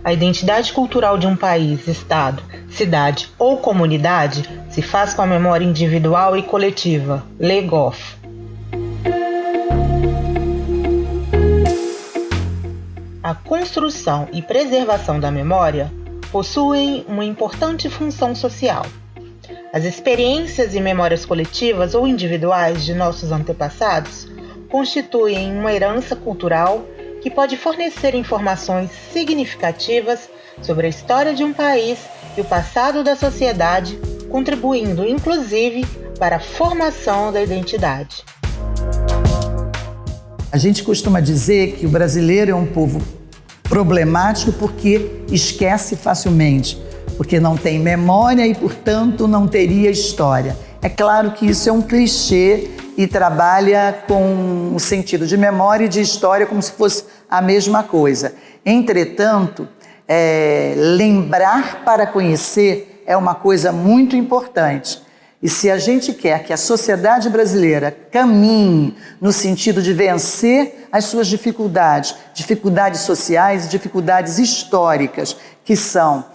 A identidade cultural de um país, estado, cidade ou comunidade se faz com a memória individual e coletiva. Le Goff. A construção e preservação da memória possuem uma importante função social. As experiências e memórias coletivas ou individuais de nossos antepassados constituem uma herança cultural que pode fornecer informações significativas sobre a história de um país e o passado da sociedade, contribuindo inclusive para a formação da identidade. A gente costuma dizer que o brasileiro é um povo problemático porque esquece facilmente, porque não tem memória e, portanto, não teria história. É claro que isso é um clichê e trabalha com o sentido de memória e de história como se fosse a mesma coisa. Entretanto, lembrar para conhecer é uma coisa muito importante. E se a gente quer que a sociedade brasileira caminhe no sentido de vencer as suas dificuldades sociais e dificuldades históricas, que são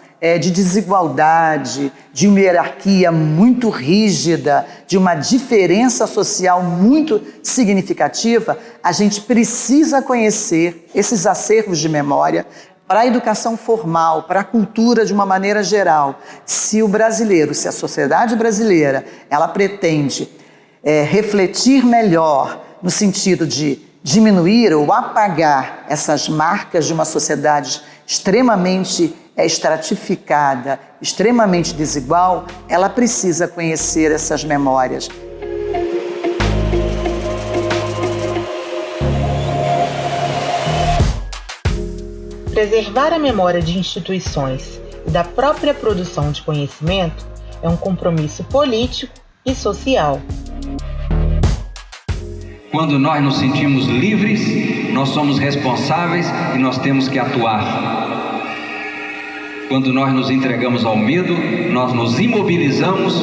de desigualdade, de uma hierarquia muito rígida, de uma diferença social muito significativa, a gente precisa conhecer esses acervos de memória para a educação formal, para a cultura de uma maneira geral. Se a sociedade brasileira, ela pretende refletir melhor no sentido de diminuir ou apagar essas marcas de uma sociedade extremamente estratificada, extremamente desigual, ela precisa conhecer essas memórias. Preservar a memória de instituições e da própria produção de conhecimento é um compromisso político e social. Quando nós nos sentimos livres, nós somos responsáveis e nós temos que atuar. Quando nós nos entregamos ao medo, nós nos imobilizamos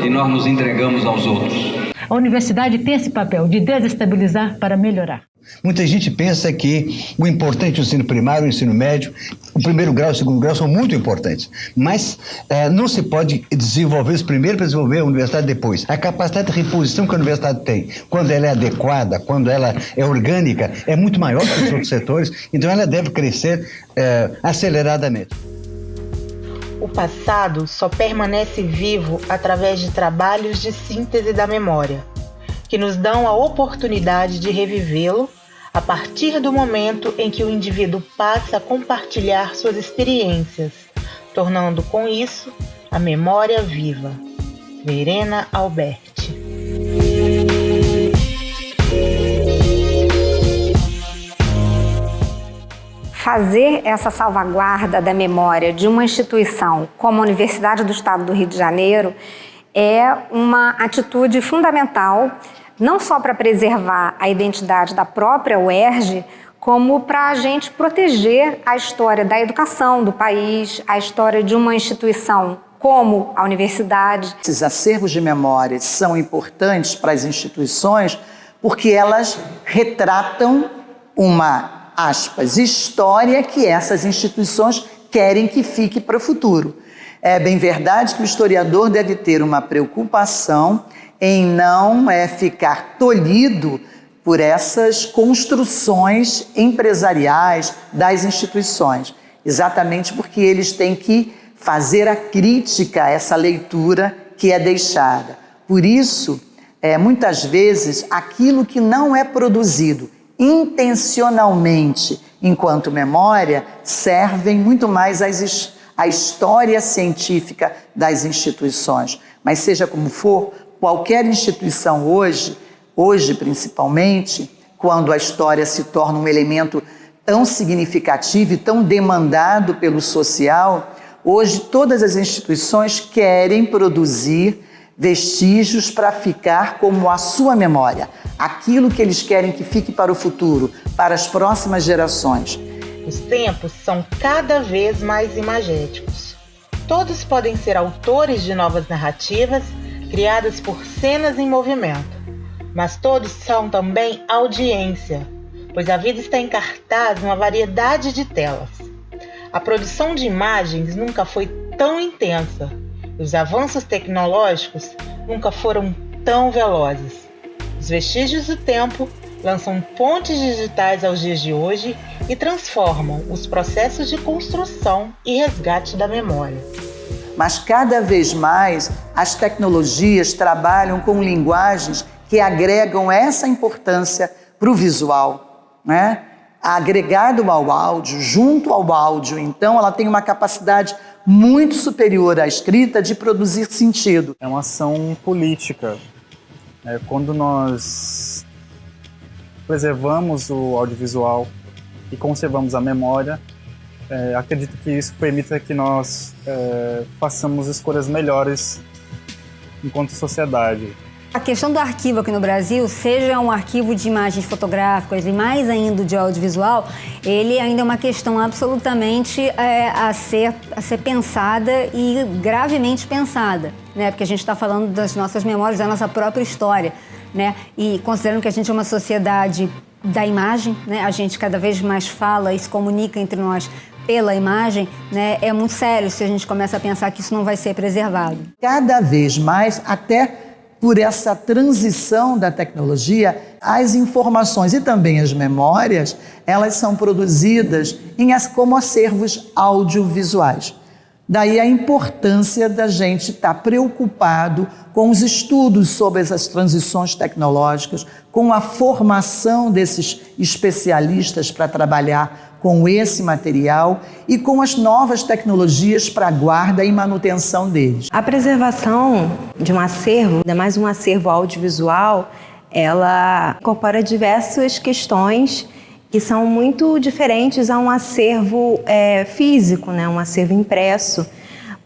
e nós nos entregamos aos outros. A universidade tem esse papel de desestabilizar para melhorar. Muita gente pensa que o importante é o ensino primário, o ensino médio, o primeiro grau e o segundo grau são muito importantes, mas não se pode desenvolver isso primeiro para desenvolver a universidade depois. A capacidade de reposição que a universidade tem, quando ela é adequada, quando ela é orgânica, é muito maior que os outros setores, então ela deve crescer aceleradamente. O passado só permanece vivo através de trabalhos de síntese da memória, que nos dão a oportunidade de revivê-lo a partir do momento em que o indivíduo passa a compartilhar suas experiências, tornando com isso a memória viva. Verena Alberti. Fazer essa salvaguarda da memória de uma instituição como a Universidade do Estado do Rio de Janeiro é uma atitude fundamental, não só para preservar a identidade da própria UERJ, como para a gente proteger a história da educação do país, a história de uma instituição como a universidade. Esses acervos de memória são importantes para as instituições porque elas retratam uma história que essas instituições querem que fique para o futuro. É bem verdade que o historiador deve ter uma preocupação em não ficar tolhido por essas construções empresariais das instituições, exatamente porque eles têm que fazer a crítica a essa leitura que é deixada. Por isso, muitas vezes, aquilo que não é produzido intencionalmente enquanto memória servem muito mais à história científica das instituições. Mas seja como for, qualquer instituição hoje principalmente, quando a história se torna um elemento tão significativo e tão demandado pelo social, hoje todas as instituições querem produzir vestígios para ficar como a sua memória, aquilo que eles querem que fique para o futuro, para as próximas gerações. Os tempos são cada vez mais imagéticos. Todos podem ser autores de novas narrativas criadas por cenas em movimento, mas todos são também audiência, pois a vida está em cartaz numa variedade de telas. A produção de imagens nunca foi tão intensa e os avanços tecnológicos nunca foram tão velozes. Os vestígios do tempo lançam pontes digitais aos dias de hoje e transformam os processos de construção e resgate da memória. Mas cada vez mais as tecnologias trabalham com linguagens que agregam essa importância para o visual, né? Agregado ao áudio, junto ao áudio. Então ela tem uma capacidade muito superior à escrita de produzir sentido. É uma ação política. Quando nós preservamos o audiovisual e conservamos a memória, acredito que isso permita que nós façamos escolhas melhores enquanto sociedade. A questão do arquivo aqui no Brasil, seja um arquivo de imagens fotográficas e mais ainda de audiovisual, ele ainda é uma questão absolutamente a ser pensada e gravemente pensada, né? Porque a gente está falando das nossas memórias, da nossa própria história, né? E considerando que a gente é uma sociedade da imagem, né? A gente cada vez mais fala e se comunica entre nós pela imagem, né? É muito sério se a gente começa a pensar que isso não vai ser preservado. Cada vez mais, até por essa transição da tecnologia, as informações e também as memórias, elas são produzidas como acervos audiovisuais. Daí a importância da gente estar preocupado com os estudos sobre essas transições tecnológicas, com a formação desses especialistas para trabalhar com esse material e com as novas tecnologias para a guarda e manutenção deles. A preservação de um acervo, ainda mais um acervo audiovisual, ela incorpora diversas questões que são muito diferentes a um acervo físico, né? Um acervo impresso,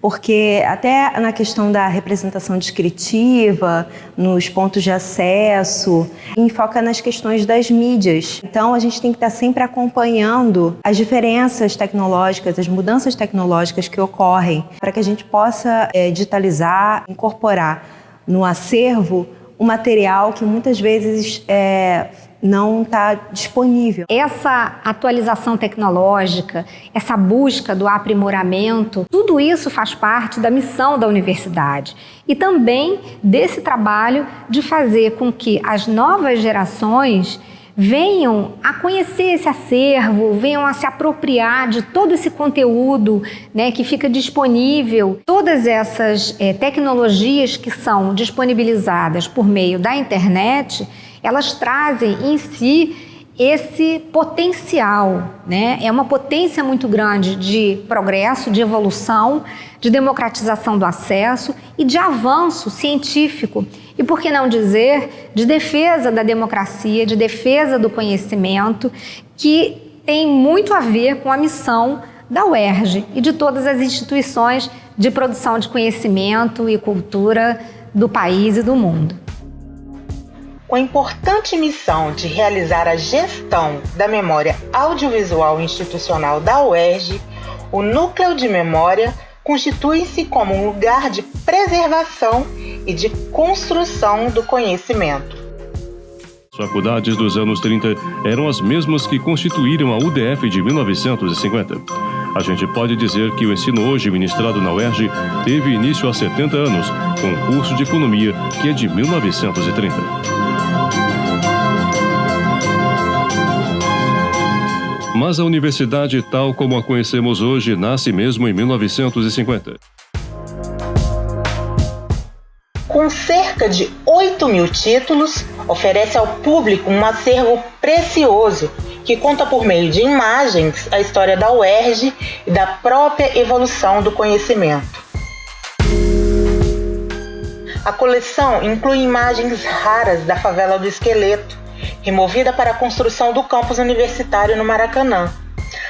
porque até na questão da representação descritiva, nos pontos de acesso, foca nas questões das mídias. Então a gente tem que estar sempre acompanhando as diferenças tecnológicas, as mudanças tecnológicas que ocorrem, para que a gente possa digitalizar, incorporar no acervo um material que muitas vezes não está disponível. Essa atualização tecnológica, essa busca do aprimoramento, tudo isso faz parte da missão da universidade e também desse trabalho de fazer com que as novas gerações venham a conhecer esse acervo, venham a se apropriar de todo esse conteúdo, né, que fica disponível. Todas essas tecnologias que são disponibilizadas por meio da internet, elas trazem em si esse potencial, né? É uma potência muito grande de progresso, de evolução, de democratização do acesso e de avanço científico. E por que não dizer de defesa da democracia, de defesa do conhecimento, que tem muito a ver com a missão da UERJ e de todas as instituições de produção de conhecimento e cultura do país e do mundo. Com a importante missão de realizar a gestão da memória audiovisual institucional da UERJ, o Núcleo de Memória constitui-se como um lugar de preservação e de construção do conhecimento. As faculdades dos anos 30 eram as mesmas que constituíram a UDF de 1950. A gente pode dizer que o ensino hoje ministrado na UERJ teve início há 70 anos, com o curso de Economia, que é de 1930. Mas a universidade, tal como a conhecemos hoje, nasce mesmo em 1950. Com cerca de 8.000 títulos, oferece ao público um acervo precioso que conta por meio de imagens a história da UERJ e da própria evolução do conhecimento. A coleção inclui imagens raras da favela do Esqueleto, removida para a construção do campus universitário no Maracanã,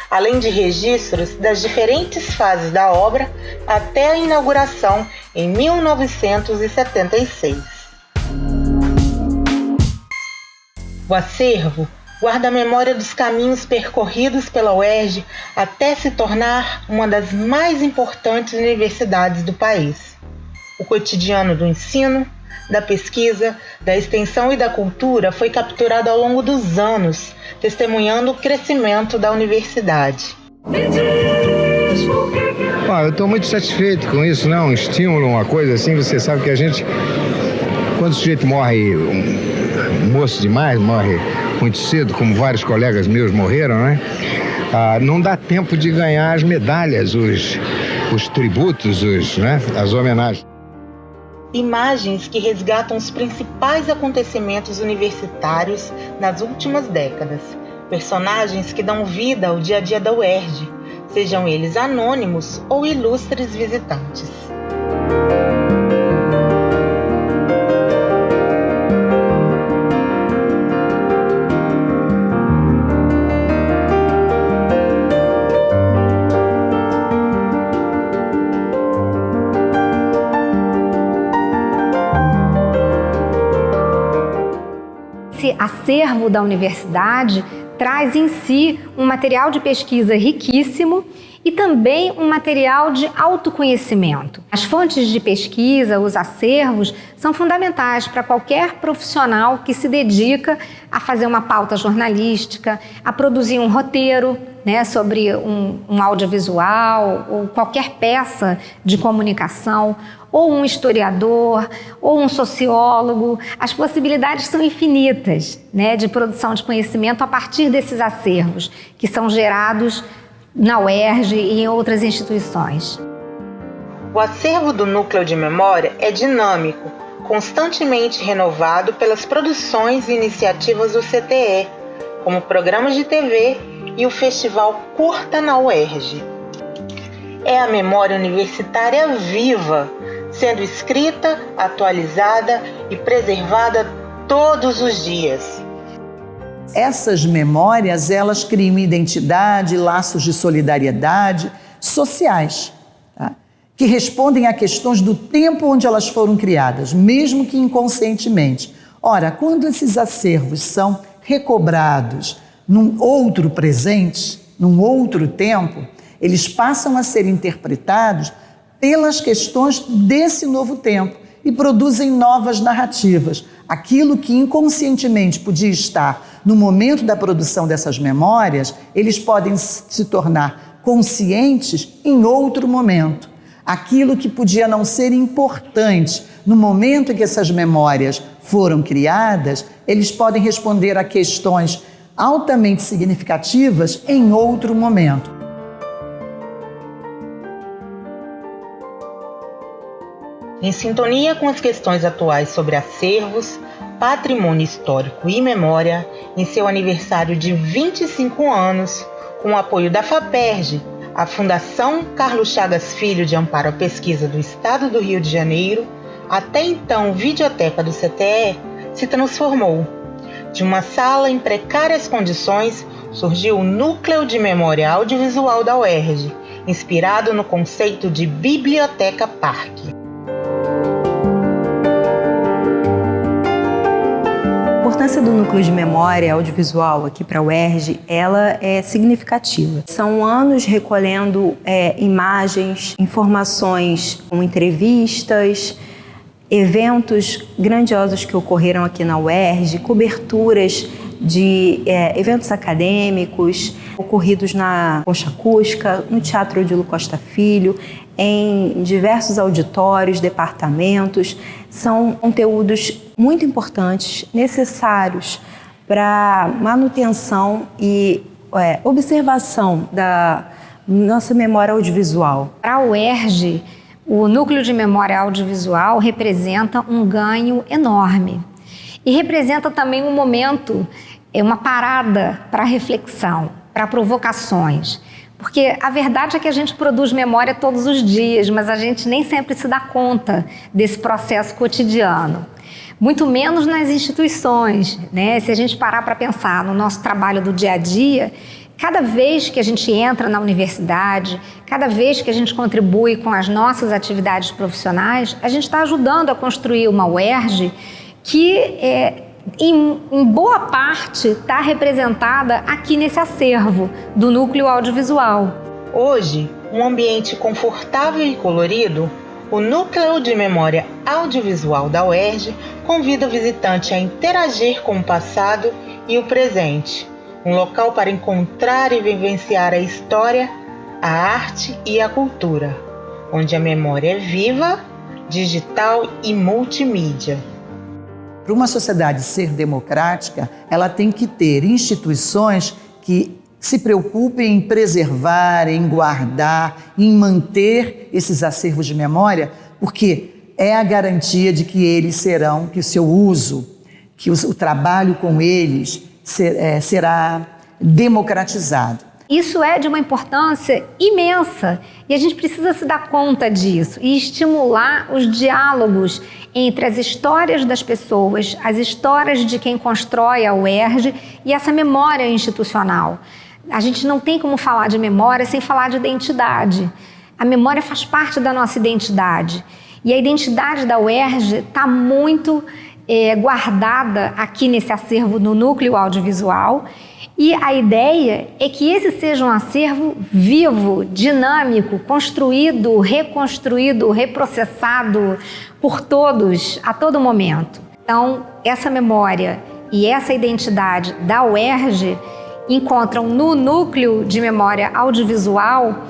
além de registros das diferentes fases da obra até a inauguração em 1976. O acervo guarda a memória dos caminhos percorridos pela UERJ até se tornar uma das mais importantes universidades do país. O cotidiano do ensino, da pesquisa, da extensão e da cultura foi capturado ao longo dos anos, testemunhando o crescimento da universidade. Eu estou muito satisfeito com isso, né? Um estímulo, uma coisa assim. Você sabe que a gente, quando o sujeito morre moço demais, morre muito cedo, como vários colegas meus morreram, né? Não dá tempo de ganhar as medalhas, os tributos, as homenagens. Imagens que resgatam os principais acontecimentos universitários nas últimas décadas. Personagens que dão vida ao dia a dia da UERJ, sejam eles anônimos ou ilustres visitantes. Esse acervo da universidade traz em si um material de pesquisa riquíssimo e também um material de autoconhecimento. As fontes de pesquisa, os acervos, são fundamentais para qualquer profissional que se dedica a fazer uma pauta jornalística, a produzir um roteiro, sobre um audiovisual ou qualquer peça de comunicação, ou um historiador, ou um sociólogo. As possibilidades são infinitas, de produção de conhecimento a partir desses acervos que são gerados na UERJ e em outras instituições. O acervo do Núcleo de Memória é dinâmico, constantemente renovado pelas produções e iniciativas do CTE, como programas de TV e o Festival Curta na UERJ. É a memória universitária viva, sendo escrita, atualizada e preservada todos os dias. Essas memórias, elas criam identidade, laços de solidariedade sociais, que respondem a questões do tempo onde elas foram criadas, mesmo que inconscientemente. Ora, quando esses acervos são recobrados num outro presente, num outro tempo, eles passam a ser interpretados pelas questões desse novo tempo e produzem novas narrativas. Aquilo que inconscientemente podia estar no momento da produção dessas memórias, eles podem se tornar conscientes em outro momento. Aquilo que podia não ser importante no momento em que essas memórias foram criadas, eles podem responder a questões altamente significativas em outro momento. Em sintonia com as questões atuais sobre acervos, patrimônio histórico e memória, em seu aniversário de 25 anos, com o apoio da FAPERJ, a Fundação Carlos Chagas Filho de Amparo à Pesquisa do Estado do Rio de Janeiro, até então videoteca do CTE, se transformou. De uma sala em precárias condições, surgiu o Núcleo de Memória Audiovisual da UERJ, inspirado no conceito de Biblioteca Parque. A importância do Núcleo de Memória Audiovisual aqui para a UERJ, ela é significativa. São anos recolhendo imagens, informações, como entrevistas, eventos grandiosos que ocorreram aqui na UERJ, coberturas de eventos acadêmicos ocorridos na Concha Acústica, no Teatro Odilo Costa Filho, em diversos auditórios, departamentos. São conteúdos muito importantes, necessários para manutenção e observação da nossa memória audiovisual. Para a UERJ, o Núcleo de Memória Audiovisual representa um ganho enorme e representa também um momento, uma parada para reflexão, para provocações. Porque a verdade é que a gente produz memória todos os dias, mas a gente nem sempre se dá conta desse processo cotidiano. Muito menos nas instituições, Se a gente parar para pensar no nosso trabalho do dia a dia, cada vez que a gente entra na universidade, cada vez que a gente contribui com as nossas atividades profissionais, a gente está ajudando a construir uma UERJ que, em boa parte, está representada aqui nesse acervo do Núcleo Audiovisual. Hoje, um ambiente confortável e colorido, o Núcleo de Memória Audiovisual da UERJ convida o visitante a interagir com o passado e o presente. Um local para encontrar e vivenciar a história, a arte e a cultura, onde a memória é viva, digital e multimídia. Para uma sociedade ser democrática, ela tem que ter instituições que se preocupem em preservar, em guardar, em manter esses acervos de memória, porque é a garantia de que eles serão, que o seu uso, que o trabalho com eles será democratizado. Isso é de uma importância imensa e a gente precisa se dar conta disso e estimular os diálogos entre as histórias das pessoas, as histórias de quem constrói a UERJ e essa memória institucional. A gente não tem como falar de memória sem falar de identidade. A memória faz parte da nossa identidade e a identidade da UERJ está muito guardada aqui nesse acervo no núcleo audiovisual. E a ideia é que esse seja um acervo vivo, dinâmico, construído, reconstruído, reprocessado por todos, a todo momento. Então, essa memória e essa identidade da UERJ encontram no núcleo de memória audiovisual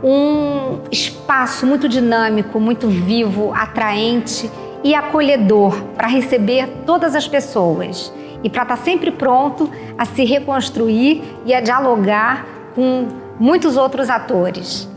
um espaço muito dinâmico, muito vivo, atraente e acolhedor para receber todas as pessoas. E para estar sempre pronto a se reconstruir e a dialogar com muitos outros atores.